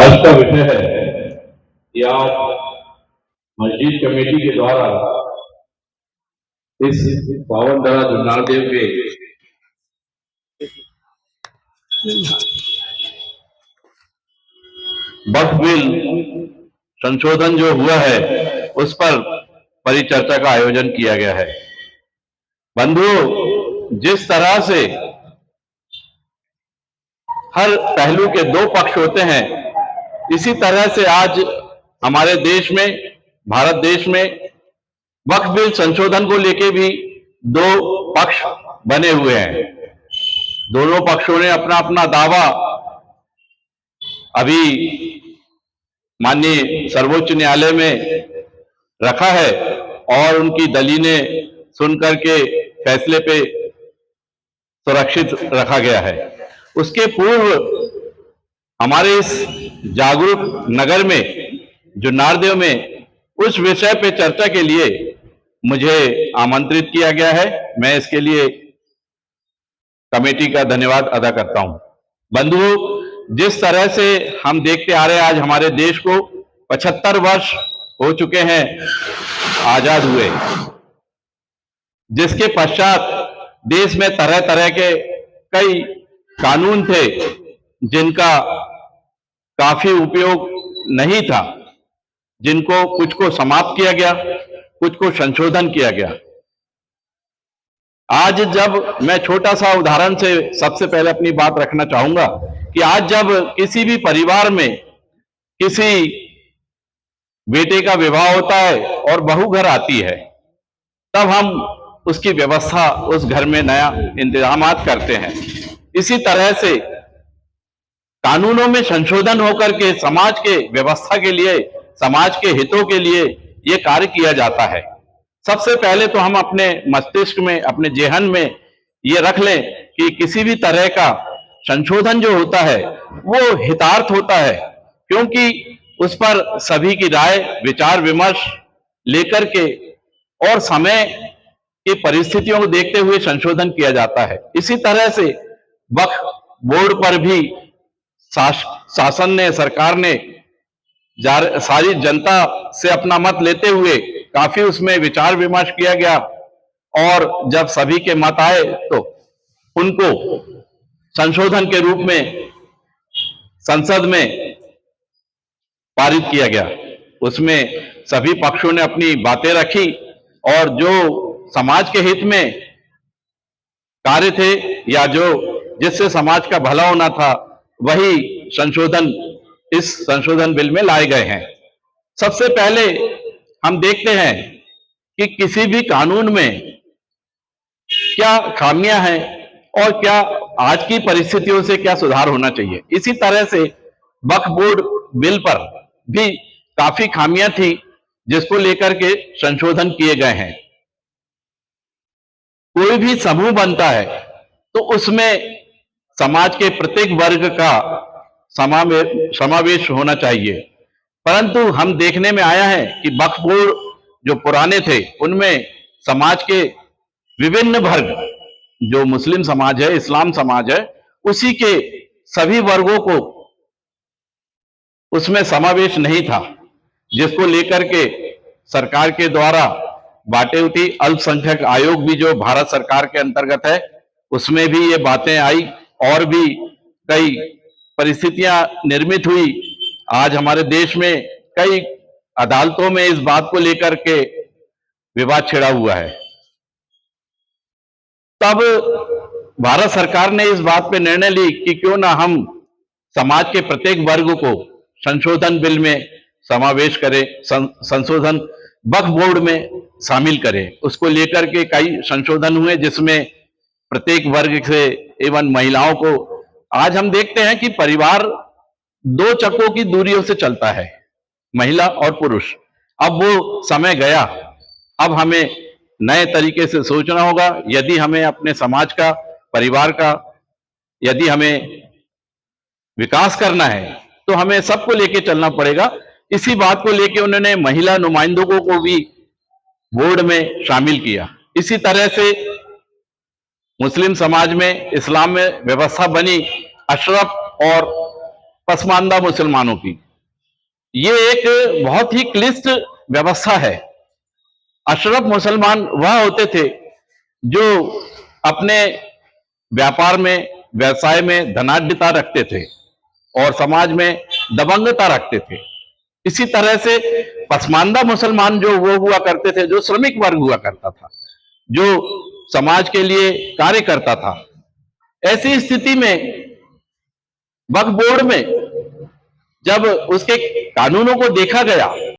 आज का विषय है कि आज मस्जिद कमेटी के द्वारा इस पावन दरा जुन्नार देव के वक्फ बिल संशोधन जो हुआ है उस पर परिचर्चा का आयोजन किया गया है। बंधुओं, जिस तरह से हर पहलू के दो पक्ष होते हैं, इसी तरह से आज हमारे देश में, भारत देश में वक्फ बिल संशोधन को लेकर भी दो पक्ष बने हुए हैं। दोनों पक्षों ने अपना अपना दावा अभी माननीय सर्वोच्च न्यायालय में रखा है और उनकी दलीलें सुनकर के फैसले पे सुरक्षित रखा गया है। उसके पूर्व हमारे इस जागरूक नगर में, जुन्नारदेव में, उस विषय पे चर्चा के लिए मुझे आमंत्रित किया गया है। मैं इसके लिए कमेटी का धन्यवाद अदा करता हूं। बंधुओं, जिस तरह से हम देखते आ रहे हैं, आज हमारे देश को 75 वर्ष हो चुके हैं आजाद हुए, जिसके पश्चात देश में तरह तरह के कई कानून थे जिनका काफी उपयोग नहीं था, जिनको कुछ को समाप्त किया गया, कुछ को संशोधन किया गया। आज जब मैं छोटा सा उदाहरण से सबसे पहले अपनी बात रखना चाहूंगा कि आज जब किसी भी परिवार में किसी बेटे का विवाह होता है और बहू घर आती है, तब हम उसकी व्यवस्था उस घर में नया इंतजामात करते हैं। इसी तरह से कानूनों में संशोधन होकर के समाज के व्यवस्था के लिए, समाज के हितों के लिए ये कार्य किया जाता है। सबसे पहले तो हम अपने मस्तिष्क में, अपने जेहन में ये रख लें कि किसी भी तरह का संशोधन जो होता है वो हितार्थ होता है, क्योंकि उस पर सभी की राय, विचार विमर्श लेकर के और समय की परिस्थितियों को देखते हुए संशोधन किया जाता है। इसी तरह से वक्फ बोर्ड पर भी शासन ने, सरकार ने सारी जनता से अपना मत लेते हुए काफी उसमें विचार विमर्श किया गया और जब सभी के मत आए तो उनको संशोधन के रूप में संसद में पारित किया गया। उसमें सभी पक्षों ने अपनी बातें रखी और जो समाज के हित में कार्य थे या जो जिससे समाज का भला होना था, वही संशोधन इस संशोधन बिल में लाए गए हैं। सबसे पहले हम देखते हैं कि किसी भी कानून में क्या खामियां हैं और क्या आज की परिस्थितियों से क्या सुधार होना चाहिए। इसी तरह से वक्फ बोर्ड बिल पर भी काफी खामियां थी जिसको लेकर के संशोधन किए गए हैं। कोई भी समूह बनता है तो उसमें समाज के प्रत्येक वर्ग का समावेश होना चाहिए, परंतु हम देखने में आया है कि वक्फ बोर्ड जो पुराने थे उनमें समाज के विभिन्न वर्ग, जो मुस्लिम समाज है, इस्लाम समाज है, उसी के सभी वर्गों को उसमें समावेश नहीं था, जिसको लेकर के सरकार के द्वारा बातें हुई। अल्पसंख्यक आयोग भी जो भारत सरकार के अंतर्गत है, उसमें भी ये बातें आई और भी कई परिस्थितियां निर्मित हुई। आज हमारे देश में कई अदालतों में इस बात को लेकर के विवाद छिड़ा हुआ है। तब भारत सरकार ने इस बात पे निर्णय ली कि क्यों ना हम समाज के प्रत्येक वर्ग को संशोधन बिल में समावेश करें, संशोधन वक्फ बोर्ड में शामिल करें। उसको लेकर के कई संशोधन हुए जिसमें प्रत्येक वर्ग से एवं महिलाओं को, आज हम देखते हैं कि परिवार दो चक्कों की दूरियों से चलता है, महिला और पुरुष। अब वो समय गया, अब हमें नए तरीके से सोचना होगा। यदि हमें अपने समाज का, परिवार का, यदि हमें विकास करना है तो हमें सबको लेके चलना पड़ेगा। इसी बात को लेके उन्होंने महिला नुमाइंदों को भी बोर्ड में शामिल किया। इसी तरह से मुस्लिम समाज में, इस्लाम में व्यवस्था बनी, अशरफ और पसमानदा मुसलमानों की। ये एक बहुत ही क्लिष्ट व्यवस्था है। अशरफ मुसलमान वह होते थे जो अपने व्यापार में, व्यवसाय में धनाढ्यता रखते थे और समाज में दबंगता रखते थे। इसी तरह से पसमानदा मुसलमान जो वो हुआ करते थे, जो श्रमिक वर्ग हुआ करता था, जो समाज के लिए कार्य करता था। ऐसी स्थिति में वक्फ बोर्ड में जब उसके कानूनों को देखा गया